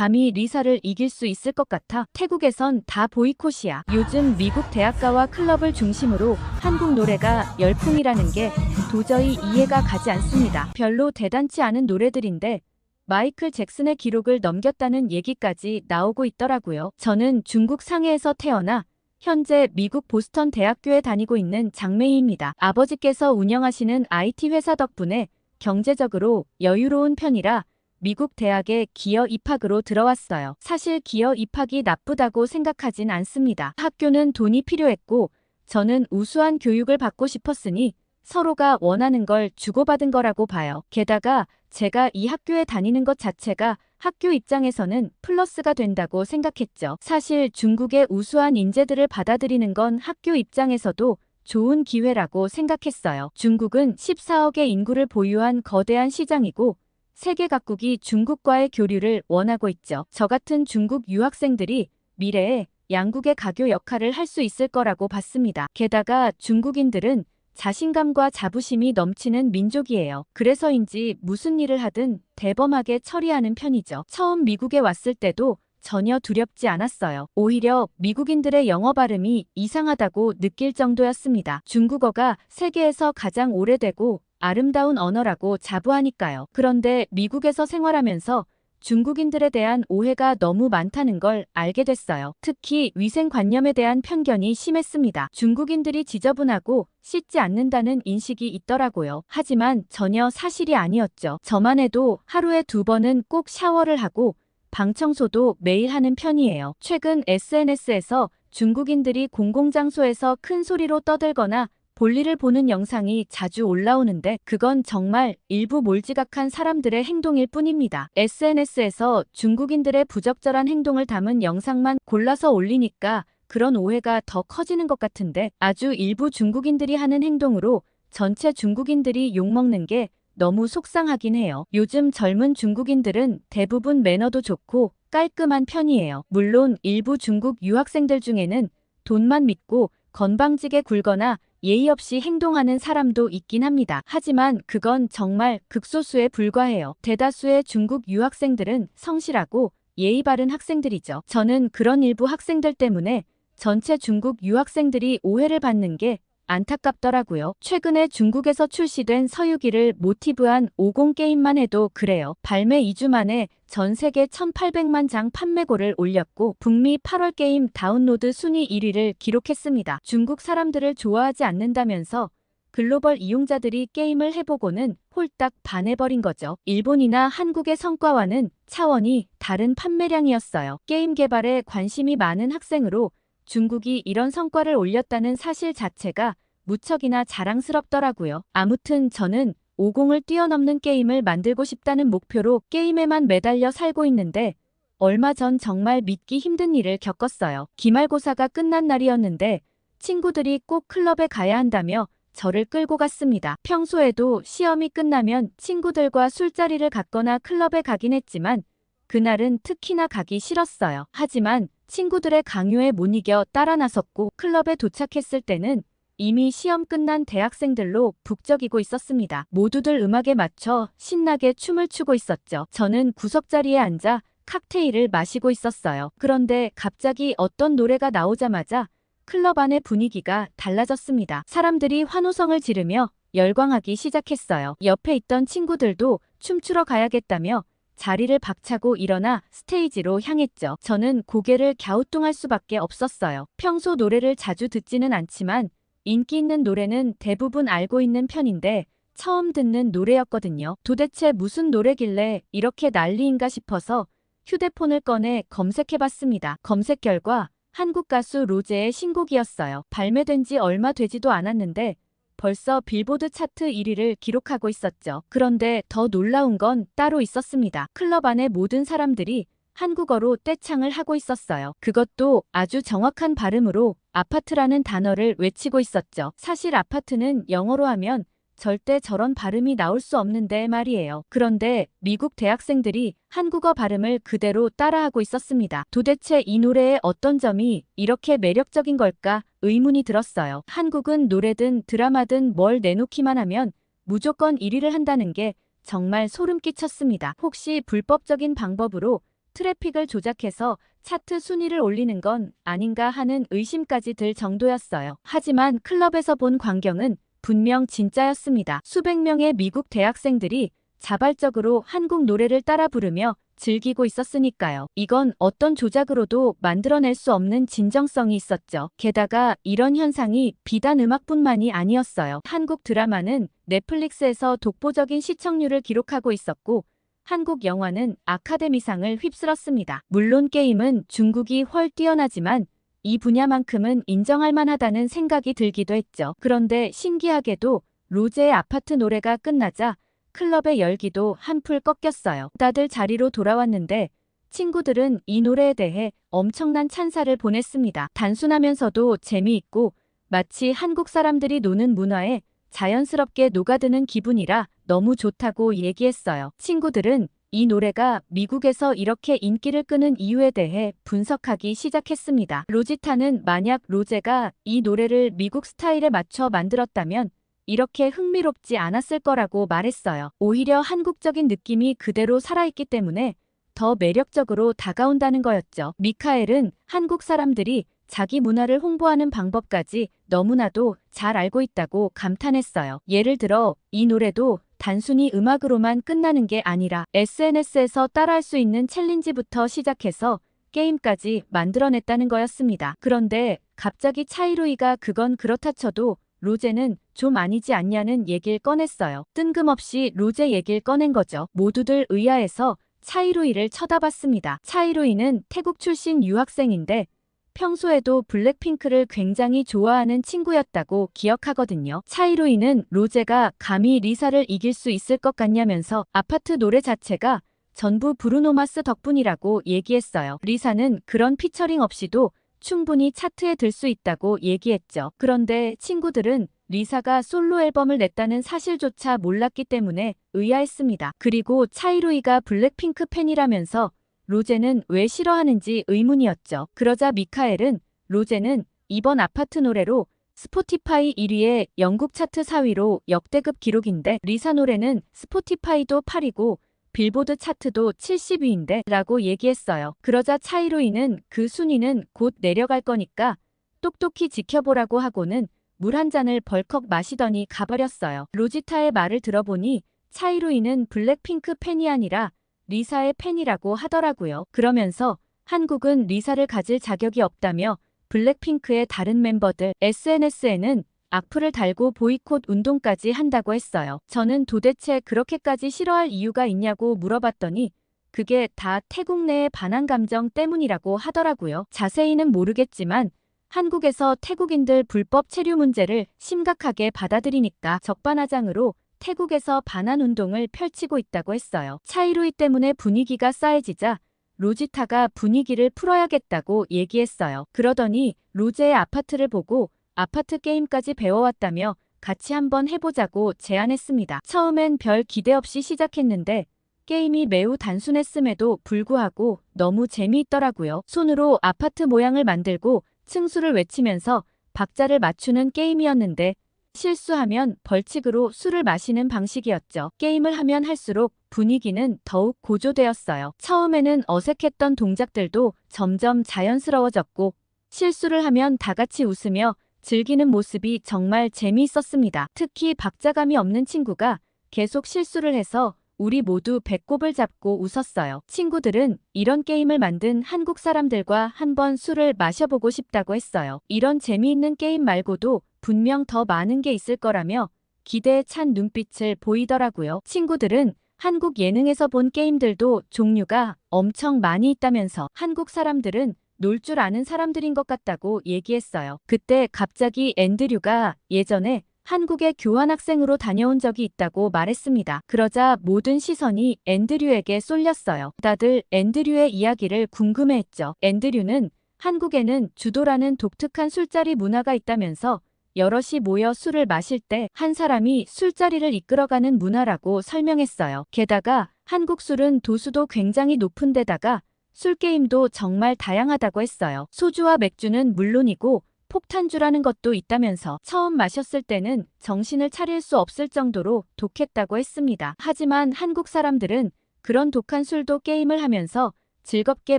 감히 리사를 이길 수 있을 것 같아. 태국에선 다 보이콧이야. 요즘 미국 대학가와 클럽을 중심으로 한국 노래가 열풍이라는 게 도저히 이해가 가지 않습니다. 별로 대단치 않은 노래들인데 마이클 잭슨의 기록을 넘겼다는 얘기까지 나오고 있더라고요. 저는 중국 상해에서 태어나 현재 미국 보스턴 대학교에 다니고 있는 장매희입니다. 아버지께서 운영하시는 IT 회사 덕분에 경제적으로 여유로운 편이라 미국 대학에 기어 입학으로 들어왔어요. 사실 기어 입학이 나쁘다고 생각하진 않습니다. 학교는 돈이 필요했고 저는 우수한 교육을 받고 싶었으니 서로가 원하는 걸 주고받은 거라고 봐요. 게다가 제가 이 학교에 다니는 것 자체가 학교 입장에서는 플러스가 된다고 생각했죠. 사실 중국의 우수한 인재들을 받아들이는 건 학교 입장에서도 좋은 기회라고 생각했어요. 중국은 14억의 인구를 보유한 거대한 시장이고 세계 각국이 중국과의 교류를 원하고 있죠. 저 같은 중국 유학생들이 미래에 양국의 가교 역할을 할 수 있을 거라고 봤습니다. 게다가 중국인들은 자신감과 자부심이 넘치는 민족이에요. 그래서인지 무슨 일을 하든 대범하게 처리하는 편이죠. 처음 미국에 왔을 때도 전혀 두렵지 않았어요. 오히려 미국인들의 영어 발음이 이상하다고 느낄 정도였습니다. 중국어가 세계에서 가장 오래되고 아름다운 언어라고 자부하니까요. 그런데 미국에서 생활하면서 중국인들에 대한 오해가 너무 많다는 걸 알게 됐어요. 특히 위생관념에 대한 편견이 심했습니다. 중국인들이 지저분하고 씻지 않는다는 인식이 있더라고요. 하지만 전혀 사실이 아니었죠. 저만 해도 하루에 2번은 꼭 샤워를 하고 방 청소도 매일 하는 편이에요. 최근 SNS에서 중국인들이 공공장소에서 큰 소리로 떠들거나 볼일을 보는 영상이 자주 올라오는데 그건 정말 일부 몰지각한 사람들의 행동일 뿐입니다. SNS에서 중국인들의 부적절한 행동을 담은 영상만 골라서 올리니까 그런 오해가 더 커지는 것 같은데 아주 일부 중국인들이 하는 행동으로 전체 중국인들이 욕먹는 게 너무 속상하긴 해요. 요즘 젊은 중국인들은 대부분 매너도 좋고 깔끔한 편이에요. 물론 일부 중국 유학생들 중에는 돈만 믿고 건방지게 굴거나 예의 없이 행동하는 사람도 있긴 합니다. 하지만 그건 정말 극소수에 불과해요. 대다수의 중국 유학생들은 성실하고 예의 바른 학생들이죠. 저는 그런 일부 학생들 때문에 전체 중국 유학생들이 오해를 받는 게 안타깝더라고요. 최근에 중국에서 출시된 서유기를 모티브한 50 게임만 해도 그래요. 발매 2주 만에 전 세계 1800만 장 판매고를 올렸고 북미 8월 게임 다운로드 순위 1위를 기록했습니다. 중국 사람들을 좋아하지 않는다면서 글로벌 이용자들이 게임을 해보고는 홀딱 반해버린 거죠. 일본이나 한국의 성과와는 차원이 다른 판매량이었어요. 게임 개발에 관심이 많은 학생으로 중국이 이런 성과를 올렸다는 사실 자체가 무척이나 자랑스럽더라고요. 아무튼 저는 50을 뛰어넘는 게임을 만들고 싶다는 목표로 게임에만 매달려 살고 있는데 얼마 전 정말 믿기 힘든 일을 겪었어요. 기말고사가 끝난 날이었는데 친구들이 꼭 클럽에 가야 한다며 저를 끌고 갔습니다. 평소에도 시험이 끝나면 친구들과 술자리를 갖거나 클럽에 가긴 했지만 그날은 특히나 가기 싫었어요. 하지만 친구들의 강요에 못 이겨 따라 나섰고 클럽에 도착했을 때는 이미 시험 끝난 대학생들로 북적이고 있었습니다. 모두들 음악에 맞춰 신나게 춤을 추고 있었죠. 저는 구석자리에 앉아 칵테일을 마시고 있었어요. 그런데 갑자기 어떤 노래가 나오자마자 클럽 안의 분위기가 달라졌습니다. 사람들이 환호성을 지르며 열광하기 시작했어요. 옆에 있던 친구들도 춤추러 가야겠다며 자리를 박차고 일어나 스테이지로 향했죠. 저는 고개를 갸우뚱할 수밖에 없었어요. 평소 노래를 자주 듣지는 않지만 인기 있는 노래는 대부분 알고 있는 편인데 처음 듣는 노래였거든요. 도대체 무슨 노래길래 이렇게 난리인가 싶어서 휴대폰을 꺼내 검색해봤습니다. 검색 결과 한국 가수 로제의 신곡이었어요. 발매된 지 얼마 되지도 않았는데 벌써 빌보드 차트 1위를 기록하고 있었죠. 그런데 더 놀라운 건 따로 있었습니다. 클럽 안의 모든 사람들이 한국어로 떼창을 하고 있었어요. 그것도 아주 정확한 발음으로 아파트라는 단어를 외치고 있었죠. 사실 아파트는 영어로 하면 절대 저런 발음이 나올 수 없는데 말이에요. 그런데 미국 대학생들이 한국어 발음을 그대로 따라하고 있었습니다. 도대체 이 노래의 어떤 점이 이렇게 매력적인 걸까 의문이 들었어요. 한국은 노래든 드라마든 뭘 내놓기만 하면 무조건 1위를 한다는 게 정말 소름 끼쳤습니다. 혹시 불법적인 방법으로 트래픽을 조작해서 차트 순위를 올리는 건 아닌가 하는 의심까지 들 정도였어요. 하지만 클럽에서 본 광경은 분명 진짜였습니다. 수백 명의 미국 대학생들이 자발적으로 한국 노래를 따라 부르며 즐기고 있었으니까요. 이건 어떤 조작으로도 만들어낼 수 없는 진정성이 있었죠. 게다가 이런 현상이 비단 음악뿐만이 아니었어요. 한국 드라마는 넷플릭스에서 독보적인 시청률을 기록하고 있었고, 한국 영화는 아카데미상을 휩쓸었습니다. 물론 게임은 중국이 훨 뛰어나지만 이 분야만큼은 인정할 만하다는 생각이 들기도 했죠. 그런데 신기하게도 로제의 아파트 노래가 끝나자 클럽의 열기도 한풀 꺾였어요. 다들 자리로 돌아왔는데 친구들은 이 노래에 대해 엄청난 찬사를 보냈습니다. 단순하면서도 재미있고 마치 한국 사람들이 노는 문화에 자연스럽게 녹아드는 기분이라 너무 좋다고 얘기했어요. 친구들은 이 노래가 미국에서 이렇게 인기를 끄는 이유에 대해 분석하기 시작했습니다. 로지타는 만약 로제가 이 노래를 미국 스타일에 맞춰 만들었다면 이렇게 흥미롭지 않았을 거라고 말했어요. 오히려 한국적인 느낌이 그대로 살아있기 때문에 더 매력적으로 다가온다는 거였죠. 미카엘은 한국 사람들이 자기 문화를 홍보하는 방법까지 너무나도 잘 알고 있다고 감탄했어요. 예를 들어 이 노래도 단순히 음악으로만 끝나는 게 아니라 SNS에서 따라할 수 있는 챌린지부터 시작해서 게임까지 만들어냈다는 거였습니다. 그런데 갑자기 차이루이가 그건 그렇다 쳐도 로제는 좀 아니지 않냐는 얘길 꺼냈어요. 뜬금없이 로제 얘길 꺼낸 거죠. 모두들 의아해서 차이루이를 쳐다봤습니다. 차이루이는 태국 출신 유학생인데 평소에도 블랙핑크를 굉장히 좋아하는 친구였다고 기억하거든요. 차이루이는 로제가 감히 리사를 이길 수 있을 것 같냐면서 아파트 노래 자체가 전부 브루노마스 덕분이라고 얘기했어요. 리사는 그런 피처링 없이도 충분히 차트에 들 수 있다고 얘기했죠. 그런데 친구들은 리사가 솔로 앨범을 냈다는 사실조차 몰랐기 때문에 의아했습니다. 그리고 차이루이가 블랙핑크 팬이라면서 로제는 왜 싫어하는지 의문이었죠. 그러자 미카엘은 로제는 이번 아파트 노래로 스포티파이 1위에 영국 차트 4위로 역대급 기록인데 리사 노래는 스포티파이도 8위고 빌보드 차트도 70위인데 라고 얘기했어요. 그러자 차이루이는 그 순위는 곧 내려갈 거니까 똑똑히 지켜보라고 하고는 물 한 잔을 벌컥 마시더니 가버렸어요. 로지타의 말을 들어보니 차이루이는 블랙핑크 팬이 아니라 리사의 팬이라고 하더라고요. 그러면서 한국은 리사를 가질 자격이 없다며 블랙핑크의 다른 멤버들 SNS에는 악플을 달고 보이콧 운동까지 한다고 했어요. 저는 도대체 그렇게까지 싫어할 이유가 있냐고 물어봤더니 그게 다 태국 내의 반항 감정 때문이라고 하더라고요. 자세히는 모르겠지만 한국에서 태국인들 불법 체류 문제를 심각하게 받아들이니까 적반하장으로 태국에서 반환 운동을 펼치고 있다고 했어요. 차이루이 때문에 분위기가 싸해지자 로지타가 분위기를 풀어야겠다고 얘기했어요. 그러더니 로제의 아파트를 보고 아파트 게임까지 배워왔다며 같이 한번 해보자고 제안했습니다. 처음엔 별 기대 없이 시작했는데 게임이 매우 단순했음에도 불구하고 너무 재미있더라고요. 손으로 아파트 모양을 만들고 층수를 외치면서 박자를 맞추는 게임이었는데 실수하면 벌칙으로 술을 마시는 방식이었죠. 게임을 하면 할수록 분위기는 더욱 고조되었어요. 처음에는 어색했던 동작들도 점점 자연스러워졌고 실수를 하면 다 같이 웃으며 즐기는 모습이 정말 재미있었습니다. 특히 박자감이 없는 친구가 계속 실수를 해서 우리 모두 배꼽을 잡고 웃었어요. 친구들은 이런 게임을 만든 한국 사람들과 한번 술을 마셔보고 싶다고 했어요. 이런 재미있는 게임 말고도 분명 더 많은 게 있을 거라며 기대에 찬 눈빛을 보이더라고요. 친구들은 한국 예능에서 본 게임들도 종류가 엄청 많이 있다면서 한국 사람들은 놀 줄 아는 사람들인 것 같다고 얘기했어요. 그때 갑자기 앤드류가 예전에 한국에 교환학생으로 다녀온 적이 있다고 말했습니다. 그러자 모든 시선이 앤드류에게 쏠렸어요. 다들 앤드류의 이야기를 궁금해했죠. 앤드류는 한국에는 주도라는 독특한 술자리 문화가 있다면서 여럿이 모여 술을 마실 때 한 사람이 술자리를 이끌어가는 문화라고 설명했어요. 게다가 한국 술은 도수도 굉장히 높은 데다가 술게임도 정말 다양하다고 했어요. 소주와 맥주는 물론이고 폭탄주라는 것도 있다면서 처음 마셨을 때는 정신을 차릴 수 없을 정도로 독했다고 했습니다. 하지만 한국 사람들은 그런 독한 술도 게임을 하면서 즐겁게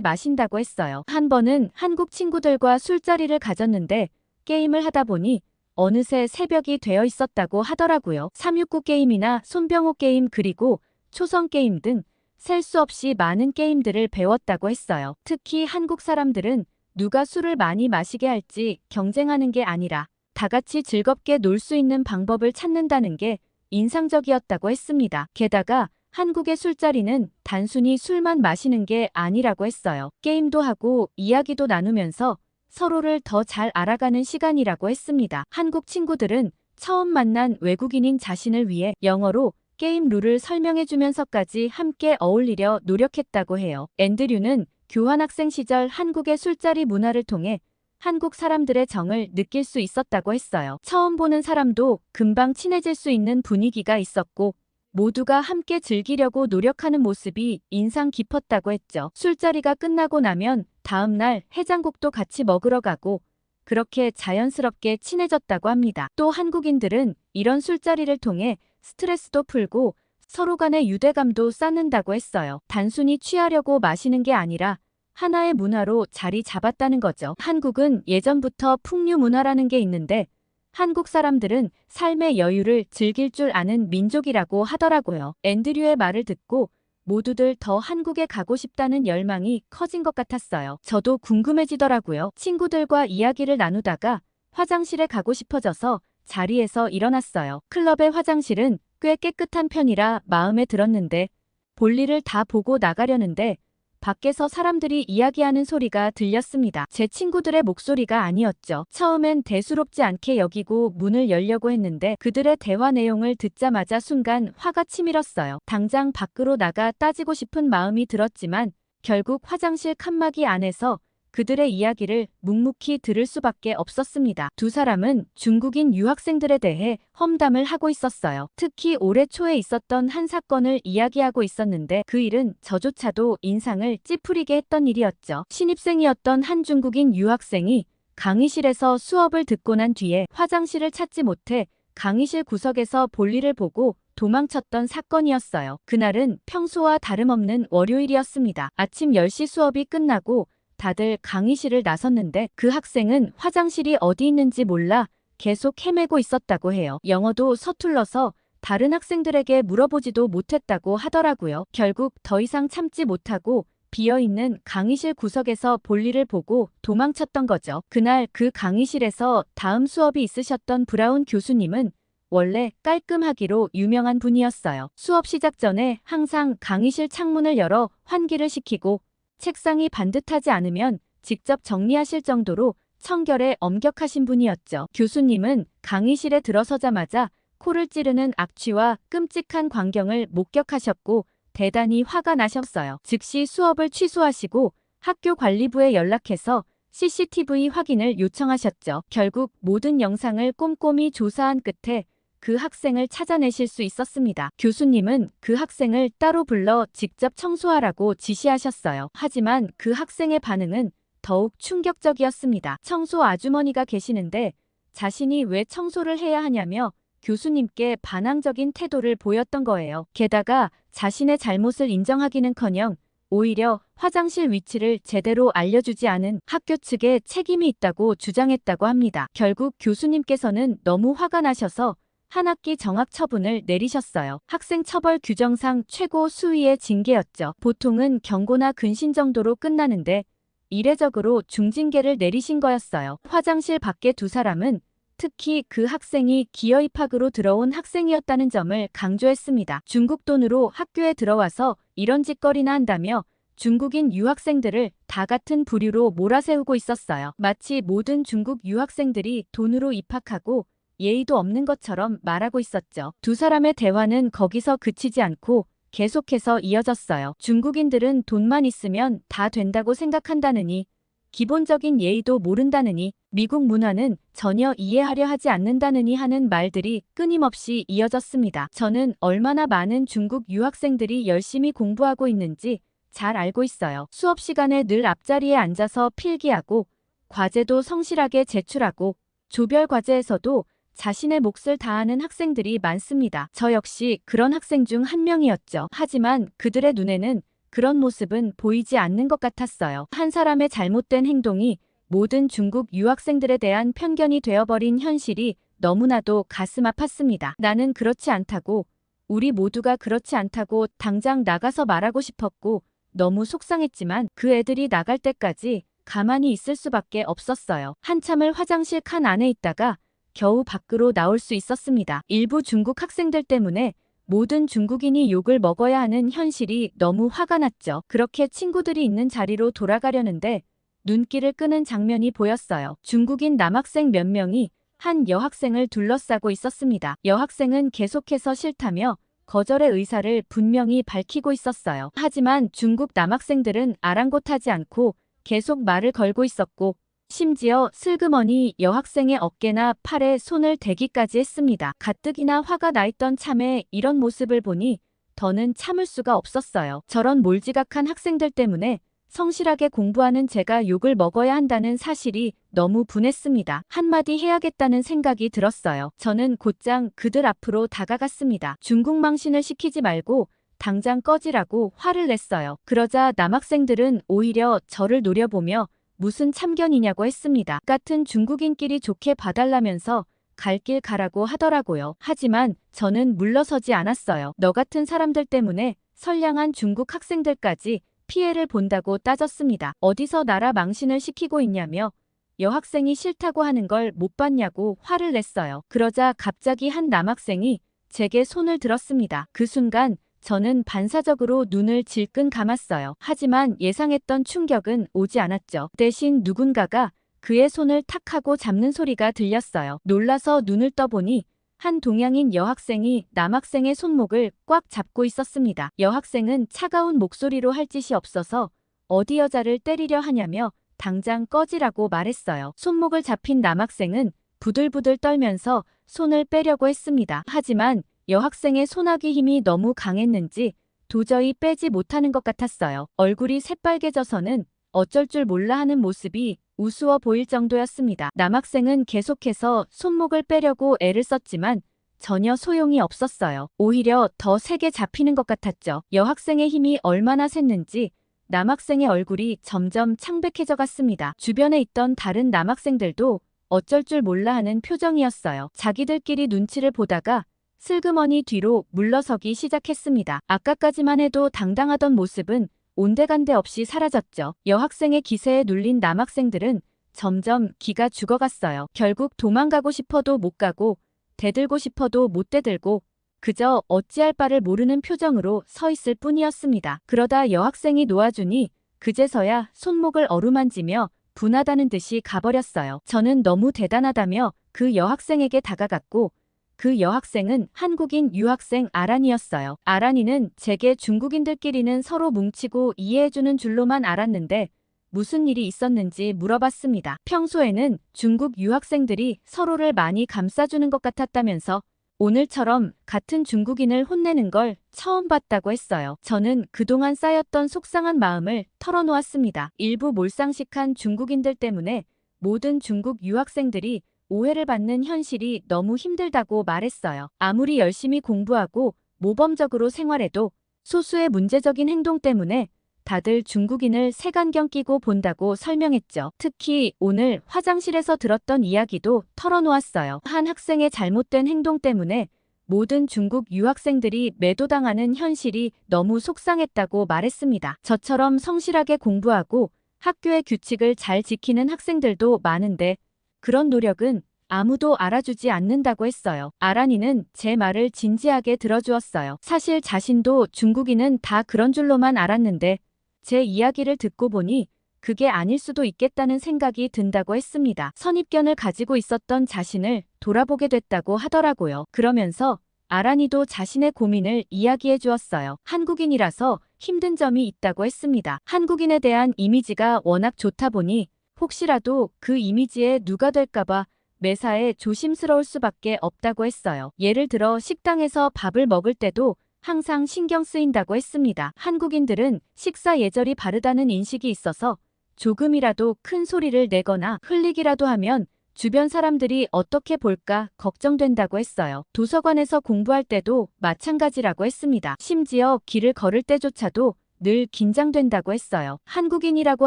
마신다고 했어요. 한 번은 한국 친구들과 술자리를 가졌는데 게임을 하다 보니 어느새 새벽이 되어 있었다고 하더라고요. 369 게임이나 손병호 게임 그리고 초성 게임 등 셀 수 없이 많은 게임들을 배웠다고 했어요. 특히 한국 사람들은 누가 술을 많이 마시게 할지 경쟁하는 게 아니라 다 같이 즐겁게 놀 수 있는 방법을 찾는다는 게 인상적이었다고 했습니다. 게다가 한국의 술자리는 단순히 술만 마시는 게 아니라고 했어요. 게임도 하고 이야기도 나누면서 서로를 더 잘 알아가는 시간이라고 했습니다. 한국 친구들은 처음 만난 외국인인 자신을 위해 영어로 게임 룰을 설명해주면서까지 함께 어울리려 노력했다고 해요. 앤드류는 교환학생 시절 한국의 술자리 문화를 통해 한국 사람들의 정을 느낄 수 있었다고 했어요. 처음 보는 사람도 금방 친해질 수 있는 분위기가 있었고 모두가 함께 즐기려고 노력하는 모습이 인상 깊었다고 했죠. 술자리가 끝나고 나면 다음날 해장국도 같이 먹으러 가고 그렇게 자연스럽게 친해졌다고 합니다. 또 한국인들은 이런 술자리를 통해 스트레스도 풀고 서로 간의 유대감도 쌓는다고 했어요. 단순히 취하려고 마시는 게 아니라 하나의 문화로 자리 잡았다는 거죠. 한국은 예전부터 풍류 문화라는 게 있는데 한국 사람들은 삶의 여유를 즐길 줄 아는 민족이라고 하더라고요. 앤드류의 말을 듣고 모두들 더 한국에 가고 싶다는 열망이 커진 것 같았어요. 저도 궁금해지더라고요. 친구들과 이야기를 나누다가 화장실에 가고 싶어져서 자리에서 일어났어요. 클럽의 화장실은 꽤 깨끗한 편이라 마음에 들었는데 볼일을 다 보고 나가려는데 밖에서 사람들이 이야기하는 소리가 들렸습니다. 제 친구들의 목소리가 아니었죠. 처음엔 대수롭지 않게 여기고 문을 열려고 했는데 그들의 대화 내용을 듣자마자 순간 화가 치밀었어요. 당장 밖으로 나가 따지고 싶은 마음이 들었지만 결국 화장실 칸막이 안에서 그들의 이야기를 묵묵히 들을 수밖에 없었습니다. 두 사람은 중국인 유학생들에 대해 험담을 하고 있었어요. 특히 올해 초에 있었던 한 사건을 이야기하고 있었는데 그 일은 저조차도 인상을 찌푸리게 했던 일이었죠. 신입생이었던 한 중국인 유학생이 강의실에서 수업을 듣고 난 뒤에 화장실을 찾지 못해 강의실 구석에서 볼일을 보고 도망쳤던 사건이었어요. 그날은 평소와 다름없는 월요일이었습니다. 아침 10시 수업이 끝나고 다들 강의실을 나섰는데 그 학생은 화장실이 어디 있는지 몰라 계속 헤매고 있었다고 해요. 영어도 서툴러서 다른 학생들에게 물어보지도 못했다고 하더라고요. 결국 더 이상 참지 못하고 비어있는 강의실 구석에서 볼일을 보고 도망쳤던 거죠. 그날 그 강의실에서 다음 수업이 있으셨던 브라운 교수님은 원래 깔끔하기로 유명한 분이었어요. 수업 시작 전에 항상 강의실 창문을 열어 환기를 시키고 책상이 반듯하지 않으면 직접 정리하실 정도로 청결에 엄격하신 분이었죠. 교수님은 강의실에 들어서자마자 코를 찌르는 악취와 끔찍한 광경을 목격하셨고 대단히 화가 나셨어요. 즉시 수업을 취소하시고 학교 관리부에 연락해서 CCTV 확인을 요청하셨죠. 결국 모든 영상을 꼼꼼히 조사한 끝에 그 학생을 찾아내실 수 있었습니다. 교수님은 그 학생을 따로 불러 직접 청소하라고 지시하셨어요. 하지만 그 학생의 반응은 더욱 충격적이었습니다. 청소 아주머니가 계시는데 자신이 왜 청소를 해야 하냐며 교수님께 반항적인 태도를 보였던 거예요. 게다가 자신의 잘못을 인정하기는커녕 오히려 화장실 위치를 제대로 알려주지 않은 학교 측에 책임이 있다고 주장했다고 합니다. 결국 교수님께서는 너무 화가 나셔서 한 학기 정학 처분을 내리셨어요. 학생 처벌 규정상 최고 수위의 징계였죠. 보통은 경고나 근신 정도로 끝나는데 이례적으로 중징계를 내리신 거였어요. 화장실 밖에 두 사람은 특히 그 학생이 기어 입학으로 들어온 학생이었다는 점을 강조했습니다. 중국 돈으로 학교에 들어와서 이런 짓거리나 한다며 중국인 유학생들을 다 같은 부류로 몰아세우고 있었어요. 마치 모든 중국 유학생들이 돈으로 입학하고 예의도 없는 것처럼 말하고 있었죠. 두 사람의 대화는 거기서 그치지 않고 계속해서 이어졌어요. 중국인들은 돈만 있으면 다 된다고 생각한다느니 기본적인 예의도 모른다느니 미국 문화는 전혀 이해하려 하지 않는다느니 하는 말들이 끊임없이 이어졌습니다. 저는 얼마나 많은 중국 유학생들이 열심히 공부하고 있는지 잘 알고 있어요. 수업 시간에 늘 앞자리에 앉아서 필기하고 과제도 성실하게 제출하고 조별 과제에서도 자신의 몫을 다하는 학생들이 많습니다. 저 역시 그런 학생 중 한 명이었죠. 하지만 그들의 눈에는 그런 모습은 보이지 않는 것 같았어요. 한 사람의 잘못된 행동이 모든 중국 유학생들에 대한 편견이 되어버린 현실이 너무나도 가슴 아팠습니다. 나는 그렇지 않다고, 우리 모두가 그렇지 않다고 당장 나가서 말하고 싶었고 너무 속상했지만 그 애들이 나갈 때까지 가만히 있을 수밖에 없었어요. 한참을 화장실 칸 안에 있다가 겨우 밖으로 나올 수 있었습니다. 일부 중국 학생들 때문에 모든 중국인이 욕을 먹어야 하는 현실이 너무 화가 났죠. 그렇게 친구들이 있는 자리로 돌아가려는데 눈길을 끄는 장면이 보였어요. 중국인 남학생 몇 명이 한 여학생을 둘러싸고 있었습니다. 여학생은 계속해서 싫다며 거절의 의사를 분명히 밝히고 있었어요. 하지만 중국 남학생들은 아랑곳하지 않고 계속 말을 걸고 있었고 심지어 슬그머니 여학생의 어깨나 팔에 손을 대기까지 했습니다. 가뜩이나 화가 나 있던 참에 이런 모습을 보니 더는 참을 수가 없었어요. 저런 몰지각한 학생들 때문에 성실하게 공부하는 제가 욕을 먹어야 한다는 사실이 너무 분했습니다. 한마디 해야겠다는 생각이 들었어요. 저는 곧장 그들 앞으로 다가갔습니다. 중국망신을 시키지 말고 당장 꺼지라고 화를 냈어요. 그러자 남학생들은 오히려 저를 노려보며 무슨 참견이냐고 했습니다. 같은 중국인끼리 좋게 봐달라면서 갈 길 가라고 하더라고요. 하지만 저는 물러서지 않았어요. 너 같은 사람들 때문에 선량한 중국 학생들까지 피해를 본다고 따졌습니다. 어디서 나라 망신을 시키고 있냐며 여학생이 싫다고 하는 걸 못 봤냐고 화를 냈어요. 그러자 갑자기 한 남학생이 제게 손을 들었습니다. 그 순간 저는 반사적으로 눈을 질끈 감았어요. 하지만 예상했던 충격은 오지 않았죠. 대신 누군가가 그의 손을 탁 하고 잡는 소리가 들렸어요. 놀라서 눈을 떠보니 한 동양인 여학생이 남학생의 손목을 꽉 잡고 있었습니다. 여학생은 차가운 목소리로 할 짓이 없어서 어디 여자를 때리려 하냐며 당장 꺼지라고 말했어요. 손목을 잡힌 남학생은 부들부들 떨면서 손을 빼려고 했습니다. 하지만 여학생의 손아귀 힘이 너무 강했는지 도저히 빼지 못하는 것 같았어요. 얼굴이 새빨개져서는 어쩔 줄 몰라 하는 모습이 우스워 보일 정도였습니다. 남학생은 계속해서 손목을 빼려고 애를 썼지만 전혀 소용이 없었어요. 오히려 더 세게 잡히는 것 같았죠. 여학생의 힘이 얼마나 셌는지 남학생의 얼굴이 점점 창백해져 갔습니다. 주변에 있던 다른 남학생들도 어쩔 줄 몰라 하는 표정이었어요. 자기들끼리 눈치를 보다가 슬그머니 뒤로 물러서기 시작했습니다. 아까까지만 해도 당당하던 모습은 온데간데 없이 사라졌죠. 여학생의 기세에 눌린 남학생들은 점점 기가 죽어갔어요. 결국 도망가고 싶어도 못 가고 대들고 싶어도 못 대들고 그저 어찌할 바를 모르는 표정으로 서 있을 뿐이었습니다. 그러다 여학생이 놓아주니 그제서야 손목을 어루만지며 분하다는 듯이 가버렸어요. 저는 너무 대단하다며 그 여학생에게 다가갔고 그 여학생은 한국인 유학생 아란이었어요. 아란이는 제게 중국인들끼리는 서로 뭉치고 이해해주는 줄로만 알았는데 무슨 일이 있었는지 물어봤습니다. 평소에는 중국 유학생들이 서로를 많이 감싸주는 것 같았다면서 오늘처럼 같은 중국인을 혼내는 걸 처음 봤다고 했어요. 저는 그동안 쌓였던 속상한 마음을 털어놓았습니다. 일부 몰상식한 중국인들 때문에 모든 중국 유학생들이 오해를 받는 현실이 너무 힘들다고 말했어요. 아무리 열심히 공부하고 모범적으로 생활해도 소수의 문제적인 행동 때문에 다들 중국인을 색안경 끼고 본다고 설명했죠. 특히 오늘 화장실에서 들었던 이야기도 털어놓았어요. 한 학생의 잘못된 행동 때문에 모든 중국 유학생들이 매도당하는 현실이 너무 속상했다고 말했습니다. 저처럼 성실하게 공부하고 학교의 규칙을 잘 지키는 학생들도 많은데 그런 노력은 아무도 알아주지 않는다고 했어요. 아란이는 제 말을 진지하게 들어주었어요. 사실 자신도 중국인은 다 그런 줄로만 알았는데 제 이야기를 듣고 보니 그게 아닐 수도 있겠다는 생각이 든다고 했습니다. 선입견을 가지고 있었던 자신을 돌아보게 됐다고 하더라고요. 그러면서 아란이도 자신의 고민을 이야기해 주었어요. 한국인이라서 힘든 점이 있다고 했습니다. 한국인에 대한 이미지가 워낙 좋다 보니 혹시라도 그 이미지에 누가 될까봐 매사에 조심스러울 수밖에 없다고 했어요. 예를 들어 식당에서 밥을 먹을 때도 항상 신경 쓰인다고 했습니다. 한국인들은 식사 예절이 바르다는 인식이 있어서 조금이라도 큰 소리를 내거나 흘리기라도 하면 주변 사람들이 어떻게 볼까 걱정된다고 했어요. 도서관에서 공부할 때도 마찬가지라고 했습니다. 심지어 길을 걸을 때조차도 늘 긴장된다고 했어요. 한국인이라고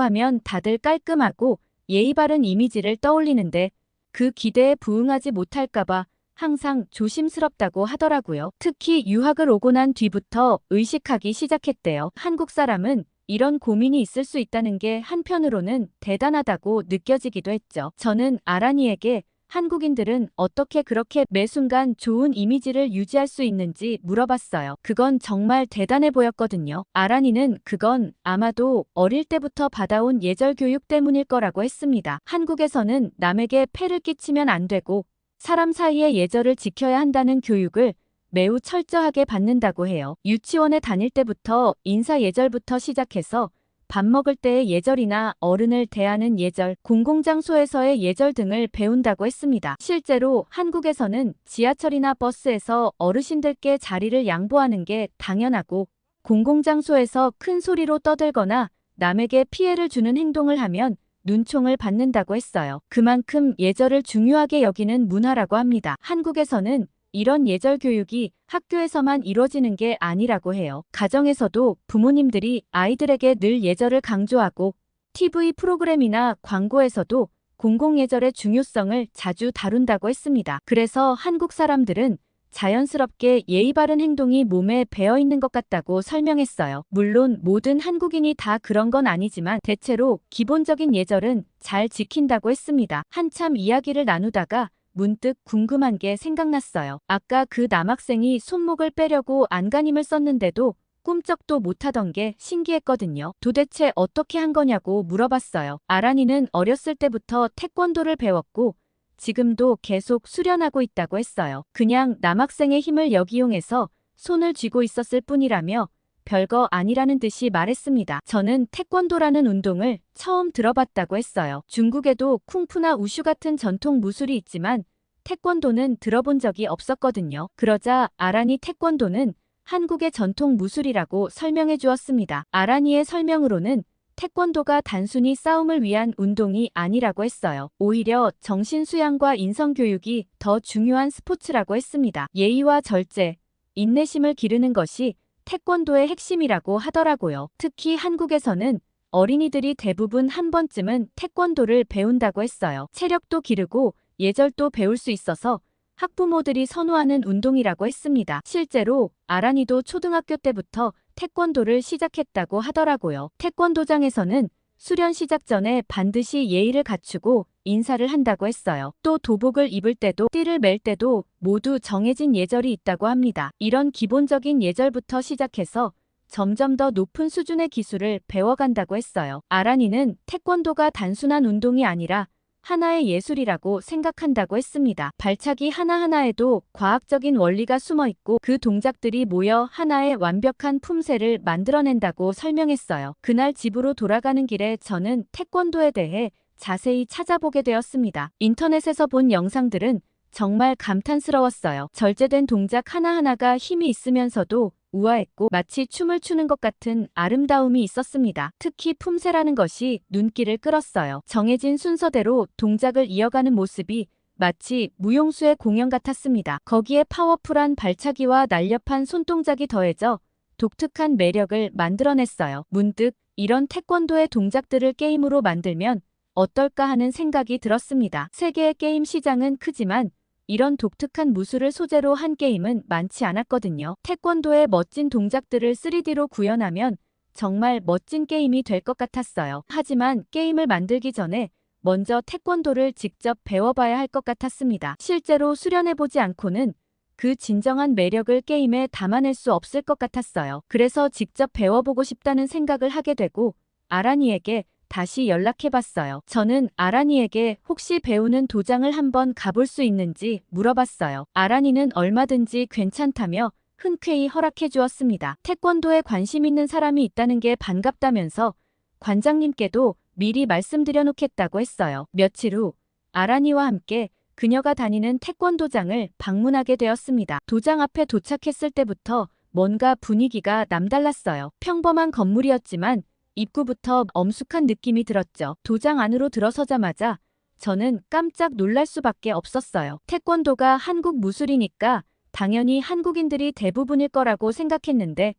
하면 다들 깔끔하고 예의 바른 이미지를 떠올리는데 그 기대에 부응하지 못할까봐 항상 조심스럽다고 하더라고요. 특히 유학을 오고 난 뒤부터 의식하기 시작했대요. 한국 사람은 이런 고민이 있을 수 있다는 게 한편으로는 대단하다고 느껴지기도 했죠. 저는 아란이에게 한국인들은 어떻게 그렇게 매 순간 좋은 이미지를 유지할 수 있는지 물어봤어요. 그건 정말 대단해 보였거든요. 아란이는 그건 아마도 어릴 때부터 받아온 예절 교육 때문일 거라고 했습니다. 한국에서는 남에게 폐를 끼치면 안 되고 사람 사이의 예절을 지켜야 한다는 교육을 매우 철저하게 받는다고 해요. 유치원에 다닐 때부터 인사 예절부터 시작해서 밥 먹을 때의 예절이나 어른을 대하는 예절, 공공장소에서의 예절 등을 배운다고 했습니다. 실제로 한국에서는 지하철이나 버스에서 어르신들께 자리를 양보하는 게 당연하고 공공장소에서 큰 소리로 떠들거나 남에게 피해를 주는 행동을 하면 눈총을 받는다고 했어요. 그만큼 예절을 중요하게 여기는 문화라고 합니다. 한국에서는 이런 예절 교육이 학교에서만 이루어지는 게 아니라고 해요. 가정에서도 부모님들이 아이들에게 늘 예절을 강조하고 TV 프로그램이나 광고에서도 공공예절의 중요성을 자주 다룬다고 했습니다. 그래서 한국 사람들은 자연스럽게 예의 바른 행동이 몸에 배어 있는 것 같다고 설명했어요. 물론 모든 한국인이 다 그런 건 아니지만 대체로 기본적인 예절은 잘 지킨다고 했습니다. 한참 이야기를 나누다가 문득 궁금한 게 생각났어요. 아까 그 남학생이 손목을 빼려고 안간힘을 썼는데도 꿈쩍도 못하던 게 신기했거든요. 도대체 어떻게 한 거냐고 물어봤어요. 아란이는 어렸을 때부터 태권도를 배웠고 지금도 계속 수련하고 있다고 했어요. 그냥 남학생의 힘을 역이용해서 손을 쥐고 있었을 뿐이라며 별거 아니라는 듯이 말했습니다. 저는 태권도라는 운동을 처음 들어봤다고 했어요. 중국에도 쿵푸나 우슈 같은 전통 무술이 있지만 태권도는 들어본 적이 없었거든요. 그러자 아란이 태권도는 한국의 전통 무술이라고 설명해 주었습니다. 아란이의 설명으로는 태권도가 단순히 싸움을 위한 운동이 아니라고 했어요. 오히려 정신수양과 인성교육이 더 중요한 스포츠라고 했습니다. 예의와 절제, 인내심을 기르는 것이 태권도의 핵심이라고 하더라고요. 특히 한국에서는 어린이들이 대부분 한 번쯤은 태권도를 배운다고 했어요. 체력도 기르고 예절도 배울 수 있어서 학부모들이 선호하는 운동이라고 했습니다. 실제로 아란이도 초등학교 때부터 태권도를 시작했다고 하더라고요. 태권도장에서는 수련 시작 전에 반드시 예의를 갖추고 인사를 한다고 했어요. 또 도복을 입을 때도 띠를 맬 때도 모두 정해진 예절이 있다고 합니다. 이런 기본적인 예절부터 시작해서 점점 더 높은 수준의 기술을 배워간다고 했어요. 아란이는 태권도가 단순한 운동이 아니라 하나의 예술이라고 생각한다고 했습니다. 발차기 하나하나에도 과학적인 원리가 숨어 있고 그 동작들이 모여 하나의 완벽한 품새를 만들어낸다고 설명했어요. 그날 집으로 돌아가는 길에 저는 태권도에 대해 자세히 찾아보게 되었습니다. 인터넷에서 본 영상들은 정말 감탄스러웠어요. 절제된 동작 하나하나가 힘이 있으면서도 우아했고 마치 춤을 추는 것 같은 아름다움이 있었습니다. 특히 품새라는 것이 눈길을 끌었어요. 정해진 순서대로 동작을 이어가는 모습이 마치 무용수의 공연 같았습니다. 거기에 파워풀한 발차기와 날렵한 손동작이 더해져 독특한 매력을 만들어냈어요. 문득 이런 태권도의 동작들을 게임으로 만들면 어떨까 하는 생각이 들었습니다. 세계의 게임 시장은 크지만 이런 독특한 무술을 소재로 한 게임은 많지 않았거든요. 태권도의 멋진 동작들을 3D로 구현하면 정말 멋진 게임이 될 것 같았어요. 하지만 게임을 만들기 전에 먼저 태권도를 직접 배워봐야 할 것 같았습니다. 실제로 수련해보지 않고는 그 진정한 매력을 게임에 담아낼 수 없을 것 같았어요. 그래서 직접 배워보고 싶다는 생각을 하게 되고 아란이에게 다시 연락해봤어요. 저는 아란이에게 혹시 배우는 도장을 한번 가볼 수 있는지 물어봤어요. 아란이는 얼마든지 괜찮다며 흔쾌히 허락해 주었습니다. 태권도에 관심 있는 사람이 있다는 게 반갑다면서 관장님께도 미리 말씀드려 놓겠다고 했어요. 며칠 후 아란이와 함께 그녀가 다니는 태권도장을 방문하게 되었습니다. 도장 앞에 도착했을 때부터 뭔가 분위기가 남달랐어요. 평범한 건물이었지만 입구부터 엄숙한 느낌이 들었죠. 도장 안으로 들어서자마자 저는 깜짝 놀랄 수밖에 없었어요. 태권도가 한국 무술이니까 당연히 한국인들이 대부분일 거라고 생각했는데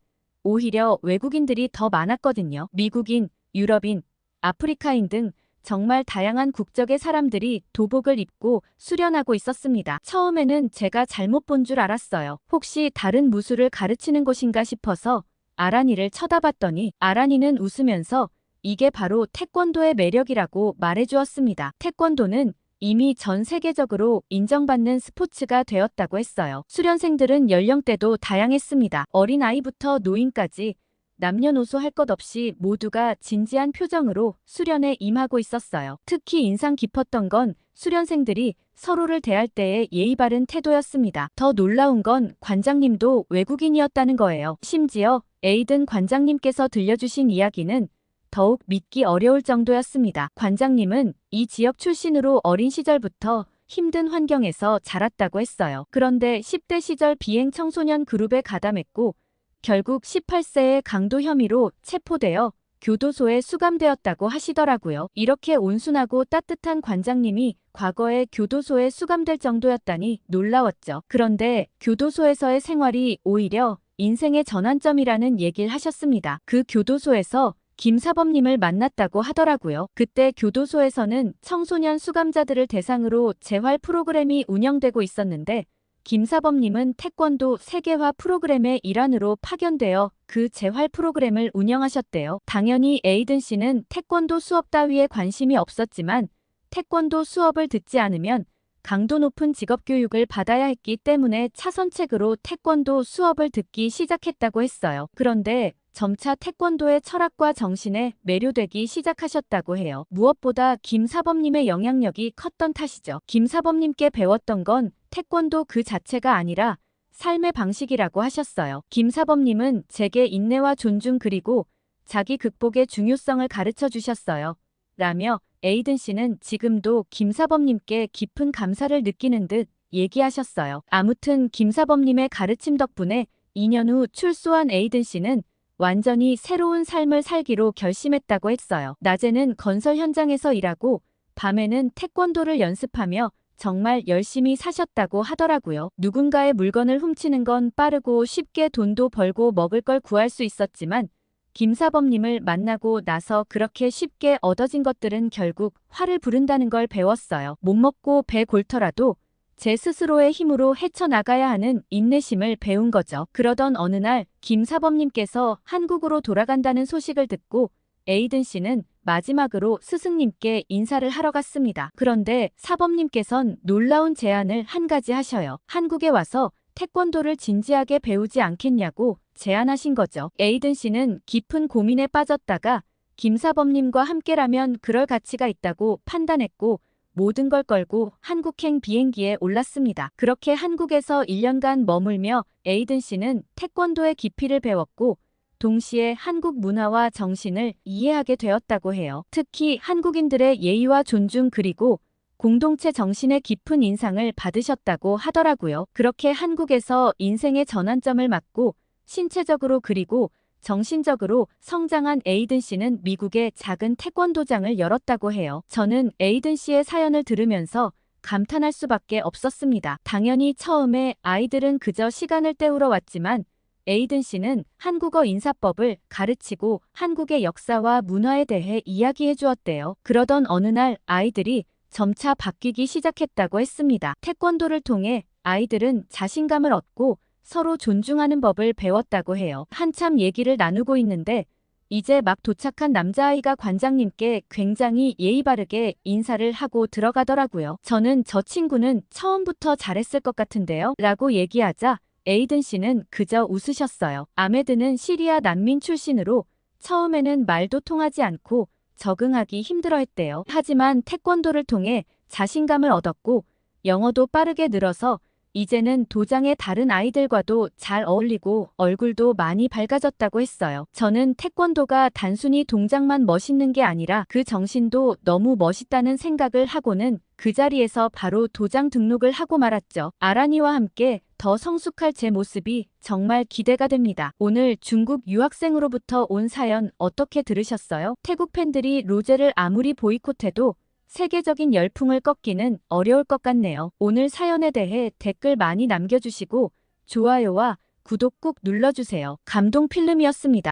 오히려 외국인들이 더 많았거든요. 미국인, 유럽인, 아프리카인 등 정말 다양한 국적의 사람들이 도복을 입고 수련하고 있었습니다. 처음에는 제가 잘못 본 줄 알았어요. 혹시 다른 무술을 가르치는 곳인가 싶어서 아란이를 쳐다봤더니 아란이는 웃으면서 이게 바로 태권도의 매력이라고 말해주었습니다. 태권도는 이미 전 세계적으로 인정받는 스포츠가 되었다고 했어요. 수련생들은 연령대도 다양했습니다. 어린아이부터 노인까지 남녀노소 할 것 없이 모두가 진지한 표정으로 수련에 임하고 있었어요. 특히 인상 깊었던 건 수련생들이 서로를 대할 때의 예의 바른 태도였습니다. 더 놀라운 건 관장님도 외국인이었다는 거예요. 심지어 에이든 관장님께서 들려주신 이야기는 더욱 믿기 어려울 정도였습니다. 관장님은 이 지역 출신으로 어린 시절부터 힘든 환경에서 자랐다고 했어요. 그런데 10대 시절 비행 청소년 그룹에 가담했고 결국 18세의 강도 혐의로 체포되어 교도소에 수감되었다고 하시더라고요. 이렇게 온순하고 따뜻한 관장님이 과거에 교도소에 수감될 정도였다니 놀라웠죠. 그런데 교도소에서의 생활이 오히려 인생의 전환점이라는 얘기를 하셨습니다. 그 교도소에서 김사범님을 만났다고 하더라고요. 그때 교도소에서는 청소년 수감자들을 대상으로 재활 프로그램이 운영되고 있었는데 김사범님은 태권도 세계화 프로그램의 일환으로 파견되어 그 재활 프로그램을 운영하셨대요. 당연히 에이든 씨는 태권도 수업 따위에 관심이 없었지만 태권도 수업을 듣지 않으면 강도 높은 직업교육을 받아야 했기 때문에 차선책으로 태권도 수업을 듣기 시작했다고 했어요. 그런데 점차 태권도의 철학과 정신에 매료되기 시작하셨다고 해요. 무엇보다 김사범님의 영향력이 컸던 탓이죠. 김사범님께 배웠던 건 태권도 그 자체가 아니라 삶의 방식이라고 하셨어요. 김사범님은 제게 인내와 존중 그리고 자기 극복의 중요성을 가르쳐 주셨어요. 라며 에이든 씨는 지금도 김사범님께 깊은 감사를 느끼는 듯 얘기하셨어요. 아무튼 김사범님의 가르침 덕분에 2년 후 출소한 에이든 씨는 완전히 새로운 삶을 살기로 결심했다고 했어요. 낮에는 건설 현장에서 일하고 밤에는 태권도를 연습하며 정말 열심히 사셨다고 하더라고요. 누군가의 물건을 훔치는 건 빠르고 쉽게 돈도 벌고 먹을 걸 구할 수 있었지만 김사범님을 만나고 나서 그렇게 쉽게 얻어진 것들은 결국 화를 부른다는 걸 배웠어요. 못 먹고 배 골터라도 제 스스로의 힘으로 헤쳐나가야 하는 인내심을 배운 거죠. 그러던 어느 날 김사범님께서 한국으로 돌아간다는 소식을 듣고 에이든 씨는 마지막으로 스승님께 인사를 하러 갔습니다. 그런데 사범님께선 놀라운 제안을 한 가지 하셔요. 한국에 와서 태권도를 진지하게 배우지 않겠냐고 제안하신 거죠. 에이든 씨는 깊은 고민에 빠졌다가 김사범님과 함께라면 그럴 가치가 있다고 판단했고 모든 걸 걸고 한국행 비행기에 올랐습니다. 그렇게 한국에서 1년간 머물며 에이든 씨는 태권도의 깊이를 배웠고 동시에 한국 문화와 정신을 이해하게 되었다고 해요. 특히 한국인들의 예의와 존중 그리고 공동체 정신의 깊은 인상을 받으셨다고 하더라고요. 그렇게 한국에서 인생의 전환점을 맞고 신체적으로 그리고 정신적으로 성장한 에이든 씨는 미국에 작은 태권도장을 열었다고 해요. 저는 에이든 씨의 사연을 들으면서 감탄할 수밖에 없었습니다. 당연히 처음에 아이들은 그저 시간을 때우러 왔지만 에이든 씨는 한국어 인사법을 가르치고 한국의 역사와 문화에 대해 이야기해 주었대요. 그러던 어느 날 아이들이 점차 바뀌기 시작했다고 했습니다. 태권도를 통해 아이들은 자신감을 얻고 서로 존중하는 법을 배웠다고 해요. 한참 얘기를 나누고 있는데 이제 막 도착한 남자아이가 관장님께 굉장히 예의 바르게 인사를 하고 들어가더라고요. 저는 저 친구는 처음부터 잘했을 것 같은데요? 라고 얘기하자 에이든 씨는 그저 웃으셨어요. 아메드는 시리아 난민 출신으로 처음에는 말도 통하지 않고 적응하기 힘들어했대요. 하지만 태권도를 통해 자신감을 얻었고 영어도 빠르게 늘어서 이제는 도장의 다른 아이들과도 잘 어울리고 얼굴도 많이 밝아졌다고 했어요. 저는 태권도가 단순히 동작만 멋있는 게 아니라 그 정신도 너무 멋있다는 생각을 하고는 그 자리에서 바로 도장 등록을 하고 말았죠. 아란이와 함께 더 성숙할 제 모습이 정말 기대가 됩니다. 오늘 중국 유학생으로부터 온 사연 어떻게 들으셨어요? 태국 팬들이 로제를 아무리 보이콧해도 세계적인 열풍을 꺾기는 어려울 것 같네요. 오늘 사연에 대해 댓글 많이 남겨주시고 좋아요와 구독 꾹 눌러주세요. 감동 필름이었습니다.